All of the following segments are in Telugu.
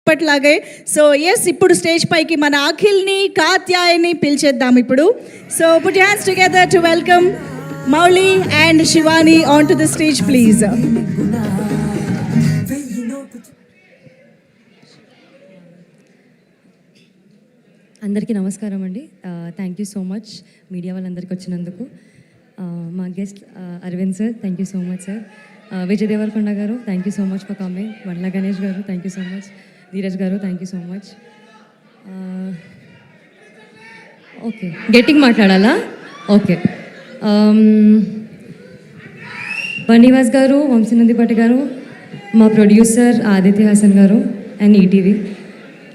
ఇప్పట్లాగే సో ఎస్ ఇప్పుడు స్టేజ్ పైకి మన అఖిల్ని కాత్యాయని పిలిచేద్దాం ఇప్పుడు. So put your hands together to welcome Mouli and Shivani onto the stage please. అందరికీ నమస్కారం అండి. Thank you so much media వాళ్ళందరికీ వచ్చినందుకు. మా guest Aravind sir, thank you so much sir. Vijay Deverakonda garu, thank you so much for coming. Vandla Ganesh garu, thank you so much. Dheeraj garu, thank you so much. Okay, గట్టిగా మాట్లాడాలా? ఓకే. బన్నీవాస్ గారు, వంశీనందిపట్టి గారు, మా ప్రొడ్యూసర్ ఆదిత్య హాసన్ గారు అండ్ ఈటీవీ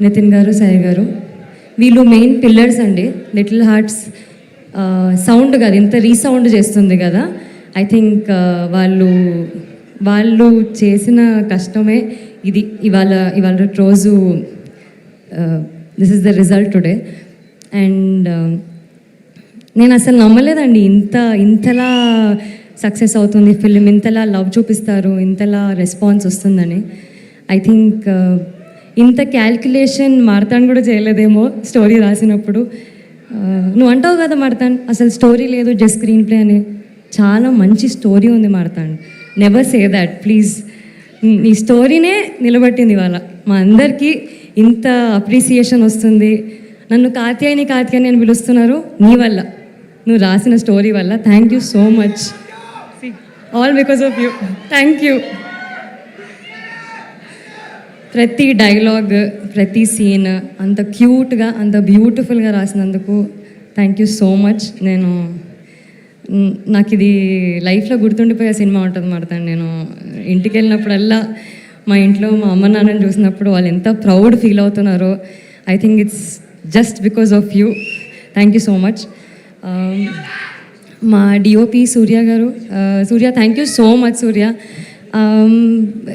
నితిన్ గారు, సాయి గారు, వీళ్ళు మెయిన్ పిల్లర్స్ అండి. లిటిల్ హార్ట్స్ సౌండ్ కదా, ఇంత రీసౌండ్ చేస్తుంది కదా. ఐ థింక్ వాళ్ళు చేసిన కష్టమే ఇది ఇవాళ రోజు this is the result today. And నేను అసలు నమ్మలేదండి ఇంతలా సక్సెస్ అవుతుంది ఫిలిం, ఇంతలా లవ్ చూపిస్తారు, ఇంతలా రెస్పాన్స్ వస్తుందని. ఐ థింక్ ఇంత క్యాల్కులేషన్ మార్తాన్ కూడా చేయలేదేమో స్టోరీ రాసినప్పుడు. నువ్వు అంటావు కదా మార్తాన్, అసలు స్టోరీ లేదు, జస్ట్ స్క్రీన్ ప్లే అని. చాలా మంచి స్టోరీ ఉంది Martan, never say that please. నీ స్టోరీనే నిలబట్టింది ఇవాళ మా అందరికీ. ఇంత అప్రిసియేషన్ వస్తుంది. నన్ను కాత్యాయని అని పిలుస్తున్నారు నీ వల్ల, నువ్వు రాసిన స్టోరీ వల్ల. Thank you so much, all because of you. Thank you. ప్రతి డైలాగ్, ప్రతి సీన్ అంత క్యూట్గా, అంత బ్యూటిఫుల్గా రాసినందుకు థ్యాంక్ యూ సో మచ్. నాకు ఇది లైఫ్లో గుర్తుండిపోయే సినిమా ఉంటుంది మాడతాను. నేను ఇంటికి వెళ్ళినప్పుడల్లా మా ఇంట్లో మా అమ్మ నాన్నని చూసినప్పుడు వాళ్ళు ఎంత ప్రౌడ్ ఫీల్ అవుతున్నారో. I think it's just because of you. Thank you so much. మా DOP Surya garu, Surya thank you so much. Surya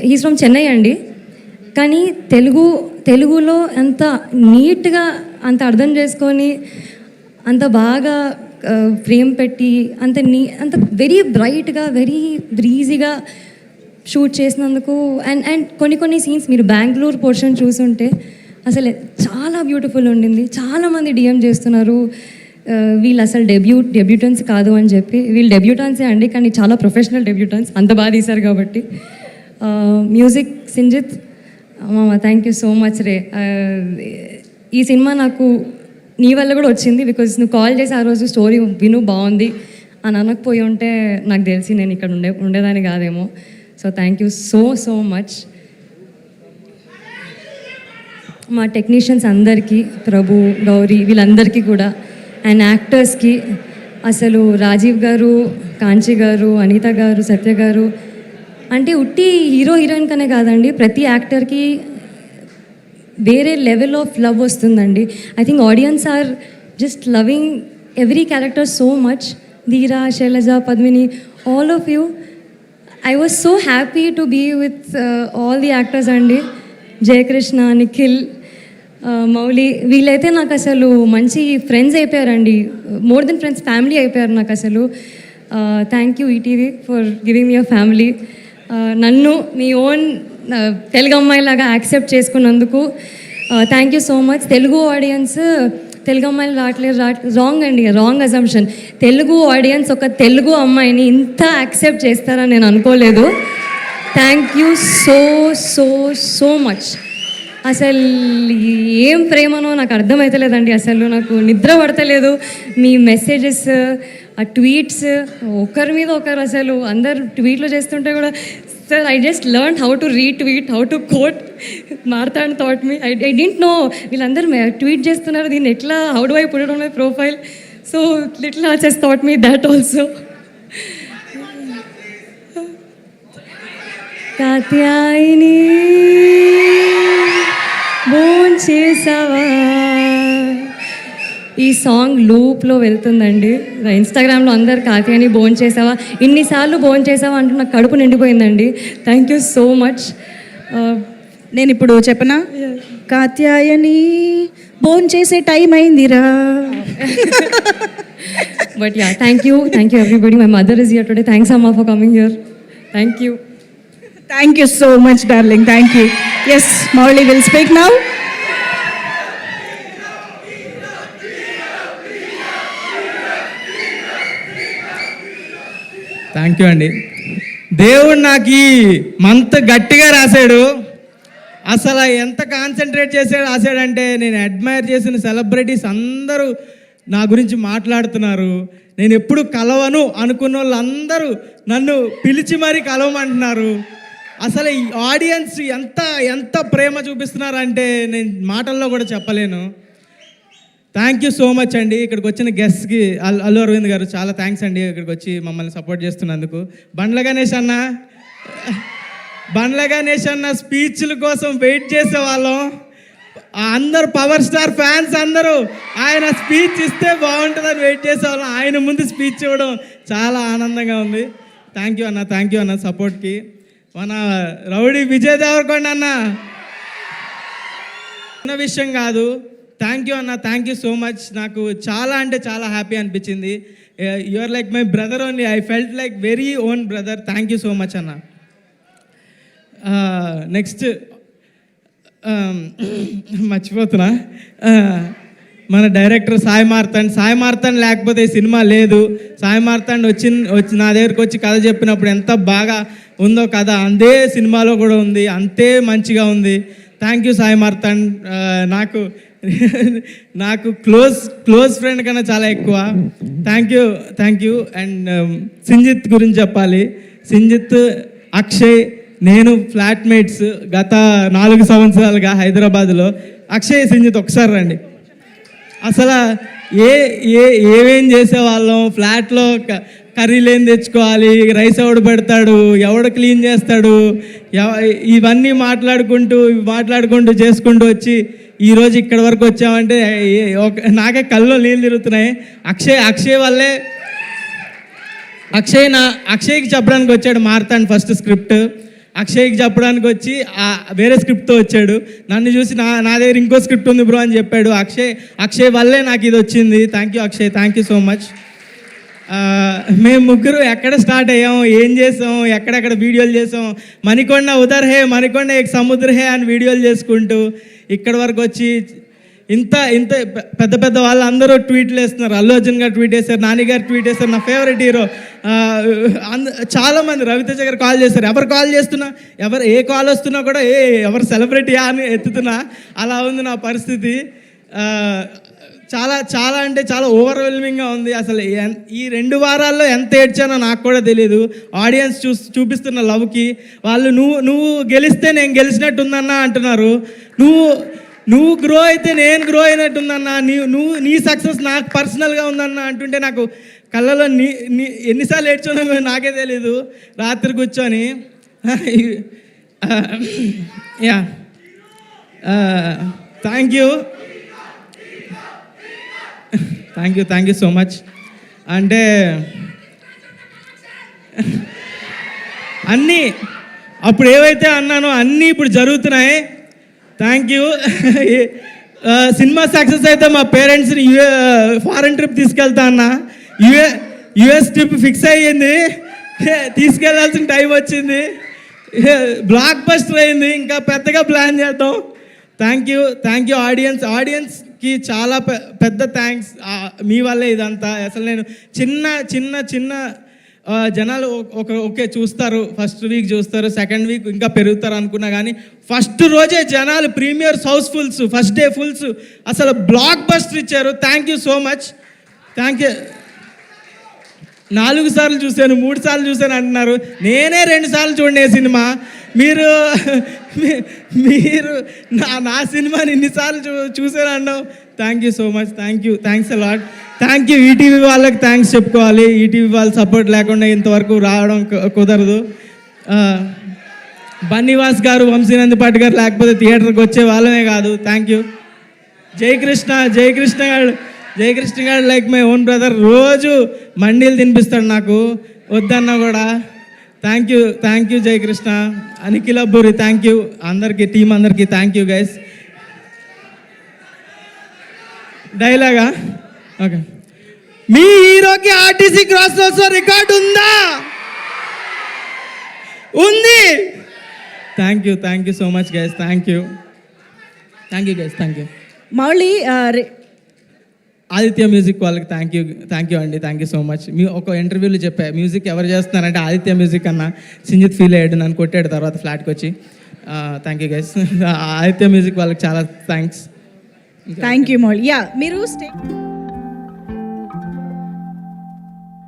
he's from Chennai అండి, కానీ తెలుగులో అంత నీట్గా, అంత అర్థం చేసుకొని, అంత బాగా ఫ్రేమ్ పెట్టి, అంత వెరీ బ్రైట్గా, వెరీ బ్రీజీగా షూట్ చేసినందుకు. అండ్ కొన్ని సీన్స్ మీరు బెంగళూరు పోర్షన్ చూసుంటే అసలు చాలా బ్యూటిఫుల్ ఉండింది. చాలామంది డిఎం చేస్తున్నారు వీళ్ళు అసలు డెబ్యూటెన్స్ కాదు అని చెప్పి. వీళ్ళు డెబ్యూటాన్సే అండి, కానీ చాలా ప్రొఫెషనల్ డెబ్యూటాన్స్, అంత బాగా తీశారు కాబట్టి. మ్యూజిక్ సింజిత్ మామ, థ్యాంక్ యూ సో మచ్ రే. ఈ సినిమా నాకు నీ వల్ల కూడా వచ్చింది, బికాజ్ నువ్వు కాల్ చేసి ఆ రోజు స్టోరీ విను బాగుంది అని అనకపోయి ఉంటే నాకు తెలిసి నేను ఇక్కడ ఉండేదాన్ని కాదేమో. So thank you so much. మా టెక్నీషియన్స్ అందరికీ, ప్రభు, గౌరీ, వీళ్ళందరికీ కూడా, అండ్ యాక్టర్స్కి అసలు రాజీవ్ గారు, కాంచి గారు, అనిత గారు, సత్య గారు, అంటే ఉట్టి హీరో హీరోయిన్ కనే కాదండి, ప్రతి యాక్టర్కి వేరే లెవెల్ ఆఫ్ లవ్ వస్తుందండి. I think audience are just loving every character so much. Dheera, Sailaja, Padmini, all of you. I was so happy to be with all the actors అండి. జయకృష్ణ, నిఖిల్, మౌలి, వీళ్ళైతే నాకు అసలు మంచి ఫ్రెండ్స్ అయిపోయారండి. మోర్ దెన్ ఫ్రెండ్స్, ఫ్యామిలీ అయిపోయారు నాకు అసలు. Thank you ETV for giving me your family. నన్ను మీ ఓన్ తెలుగు అమ్మాయిలాగా యాక్సెప్ట్ చేసుకున్నందుకు thank you so much. Telugu audience Telugu అమ్మాయిలు రావట్లేదు రాంగ్ అండి, రాంగ్ అజంప్షన్. తెలుగు ఆడియన్స్ ఒక తెలుగు అమ్మాయిని ఇంత యాక్సెప్ట్ చేస్తారని నేను అనుకోలేదు. Thank you so much. అసలు ఏం ప్రేమనో నాకు అర్థమవుతలేదండి, అసలు నాకు నిద్ర పడతలేదు. మీ మెసేజెస్, ఆ ట్వీట్స్, ఒకరి మీద ఒకరు అసలు అందరు ట్వీట్లు చేస్తుంటే కూడా, sir I just learn how to retweet, how to quote. Martand taught me, I didn't know వీళ్ళందరూ ట్వీట్ చేస్తున్నారు, దీన్ని ఎట్లా, how do I put it on my profile. So Little Hearts has taught me that also. Katyayani బోన్ చేసావా, ఈ సాంగ్ లూప్లో వెళ్తుందండి. ఇన్స్టాగ్రామ్లో అందరు కాత్యాయని బోన్ చేసావా, ఇన్నిసార్లు బోన్ చేసావా అంటూ నాకు కడుపు నిండిపోయిందండి. Thank you so much. నేను ఇప్పుడు చెప్పనా, కాత్యాయని బోన్ చేసే టైం అయిందిరా. But yeah, thank you everybody. My mother is here today. Thanks అమ్మా for coming here. Thank you. Thank you so much, darling. Thank you. Yes, Mauli will speak now. Thank you అండి. దేవుడు నాకు ఈ మంత్ గట్టిగా రాశాడు. అసలు ఎంత కాన్సన్ట్రేట్ చేసాడు రాశాడంటే, నేను అడ్మైర్ చేసిన సెలబ్రిటీస్ అందరూ నా గురించి మాట్లాడుతున్నారు. నేను ఎప్పుడు కలవను అనుకున్న వాళ్ళందరూ నన్ను పిలిచి మరీ కలవమంటున్నారు. అసలు ఈ ఆడియన్స్ ఎంత ఎంత ప్రేమ చూపిస్తున్నారంటే నేను మాటల్లో కూడా చెప్పలేను. థ్యాంక్ యూ సో మచ్ అండి. ఇక్కడికి వచ్చిన గెస్ట్కి అల్లు అరవింద్ గారు చాలా థ్యాంక్స్ అండి, ఇక్కడికి వచ్చి మమ్మల్ని సపోర్ట్ చేస్తున్నందుకు. బండ్ల గణేష్ అన్న స్పీచ్ల కోసం వెయిట్ చేసేవాళ్ళం. అందరు పవర్ స్టార్ ఫ్యాన్స్ అందరూ ఆయన స్పీచ్ ఇస్తే బాగుంటుందని వెయిట్ చేసేవాళ్ళం. ఆయన ముందు స్పీచ్ ఇవ్వడం చాలా ఆనందంగా ఉంది. థ్యాంక్ యూ అన్న సపోర్ట్కి. మన రౌడీ విజయ్ దేవరకొండ అన్న చిన్న విషయం కాదు. థ్యాంక్ యూ అన్న, థ్యాంక్ యూ సో మచ్. నాకు చాలా అంటే చాలా హ్యాపీ అనిపించింది. You are like my brother only. I felt like very own brother. Thank you so much అన్న. నెక్స్ట్ మర్చిపోతున్నా, మన డైరెక్టర్ సాయి మార్తాండ్ లేకపోతే ఈ సినిమా లేదు. సాయి మార్తాండ్ వచ్చి నా దగ్గరికి వచ్చి కథ చెప్పినప్పుడు ఎంత బాగా ఉందో కథ, అంతే సినిమాలో కూడా ఉంది, అంతే మంచిగా ఉంది. Thank you Sai Martand. నాకు క్లోజ్ ఫ్రెండ్ కన్నా చాలా ఎక్కువ. Thank you. అండ్ సింజిత్ గురించి చెప్పాలి. సింజిత్, అక్షయ్, నేను ఫ్లాట్మేట్స్ గత 4 సంవత్సరాలుగా హైదరాబాద్లో. అక్షయ్, సింజిత్ ఒకసారి రండి. అసలు ఏమేం చేసేవాళ్ళం. ఫ్లాట్లో కర్రీలు ఏం తెచ్చుకోవాలి, రైస్ ఎవడు పెడతాడు, ఎవడు క్లీన్ చేస్తాడు, ఇవన్నీ మాట్లాడుకుంటూ చేసుకుంటూ వచ్చి ఈరోజు ఇక్కడి వరకు వచ్చామంటే నాకే కళ్ళలో నీళ్ళు తిరుగుతున్నాయి. అక్షయ్ వల్లే. అక్షయ్కి చెప్పడానికి వచ్చాడు మార్తాండ్ ఫస్ట్ స్క్రిప్ట్. అక్షయ్కి చెప్పడానికి వచ్చి వేరే స్క్రిప్ట్తో వచ్చాడు. నన్ను చూసి నా దగ్గర ఇంకో స్క్రిప్ట్ ఉంది బ్రో అని చెప్పాడు. అక్షయ్ వల్లే నాకు ఇది వచ్చింది. Thank you Akshay, thank you so much. మేము ముగ్గురు ఎక్కడ స్టార్ట్ అయ్యాం, ఏం చేసాం, ఎక్కడెక్కడ వీడియోలు చేసాం. మణికొండ ఉదర్ హే, మణికొండ ఏక్ సముద్ర హే అని వీడియోలు చేసుకుంటూ ఇక్కడి వరకు వచ్చి ఇంత పెద్ద వాళ్ళు అందరూ ట్వీట్లు వేస్తున్నారు. అల్లు అర్జున్ గారు ట్వీట్ వేశారు, నాని గారు ట్వీట్ వేశారు, నా ఫేవరెట్ హీరో చాలామంది, రవితేజ గారు కాల్ చేశారు. ఎవరు కాల్ చేస్తున్నా, ఏ కాల్ వస్తున్నా కూడా ఎవరు సెలబ్రిటీయా అని ఎత్తుతున్నా. అలా ఉంది నా పరిస్థితి. చాలా అంటే చాలా ఓవర్వెల్మింగ్గా ఉంది. అసలు ఈ 2 వారాల్లో ఎంత ఏడ్చానో నాకు కూడా తెలియదు. ఆడియన్స్ చూపిస్తున్న లవ్కి వాళ్ళు నువ్వు గెలిస్తే నేను గెలిచినట్టుందన్నా అంటున్నారు. నువ్వు గ్రో అయితే నేను గ్రో అయినట్టుందన్నా, నీ సక్సెస్ నాకు పర్సనల్గా ఉందన్నా అంటుంటే నాకు కళ్ళలో ఎన్నిసార్లు ఏడ్చానో నాకే తెలీదు రాత్రి కూర్చొని. Yeah, thank you so much. అంటే అన్నీ అప్పుడు ఏవైతే అన్నానో అన్నీ ఇప్పుడు జరుగుతున్నాయి. Thank you. సినిమా సక్సెస్ అయితే మా పేరెంట్స్ని ఫారెన్ ట్రిప్ తీసుకెళ్తా అన్న. యుఎస్ ట్రిప్ ఫిక్స్ అయ్యింది, తీసుకెళ్లాల్సిన టైం వచ్చింది. బ్లాక్ బస్టర్ అయింది, ఇంకా పెద్దగా ప్లాన్ చేద్దాం. థ్యాంక్ యూ ఆడియన్స్కి చాలా పెద్ద థ్యాంక్స్. మీ వల్లే ఇదంతా. అసలు నేను చిన్న జనాలు ఓకే చూస్తారు, ఫస్ట్ వీక్ చూస్తారు, సెకండ్ వీక్ ఇంకా పెరుగుతారు అనుకున్నా కానీ ఫస్ట్ రోజే జనాలు premieres housefuls, first day fulls, అసలు బ్లాక్ బస్టర్ ఇచ్చారు. Thank you so much. Thank you. 4 సార్లు చూశాను, 3 సార్లు చూశాను అంటున్నారు. నేనే 2 సార్లు చూడండి సినిమా. మీరు నా సినిమాని ఇన్నిసార్లు చూసాను అన్నావు. Thank you so much. Thanks a lot. Thank you. ETV వాళ్ళకి థ్యాంక్స్ చెప్పుకోవాలి. ఈటీవీ వాళ్ళ సపోర్ట్ లేకుండా ఇంతవరకు రావడం కుదరదు. బన్నీవాస్ గారు, వంశీనందపాటి గారు లేకపోతే థియేటర్కి వచ్చే వాళ్ళమే కాదు. Thank you. జయకృష్ణ గారు లైక్ మై ఓన్ బ్రదర్. రోజు మండీలు తినిపిస్తాడు నాకు, వద్దన్నా కూడా. Thank you Jayakrishna. అనిఖిల్ అబ్బూరి థ్యాంక్ యూ. అందరికీ, టీం అందరికీ థ్యాంక్ యూ గైస్. డైలాగా ఓకే. మీ హీరోకి ఆర్టీసీ క్రాస్ రోడ్స్లో రికార్డు ఉందా? ఉంది. Thank you so much guys, thank you guys, thank you. Mouli Aditya music వాళ్ళకి థ్యాంక్ యూ అండి, థ్యాంక్ యూ సో మచ్. మీ ఒక ఇంటర్వ్యూలో చెప్పా, మ్యూజిక్ ఎవరు చేస్తున్నారంటే ఆదిత్య మ్యూజిక్ అన్న. సింజిత్ ఫీల్ అయ్యాడు, నన్ను కొట్టాడు తర్వాత ఫ్లాట్కి వచ్చి. Thank you guys. Aditya music వాళ్ళకి చాలా thanks. Thank you Mouli. Yeah మీరు స్టే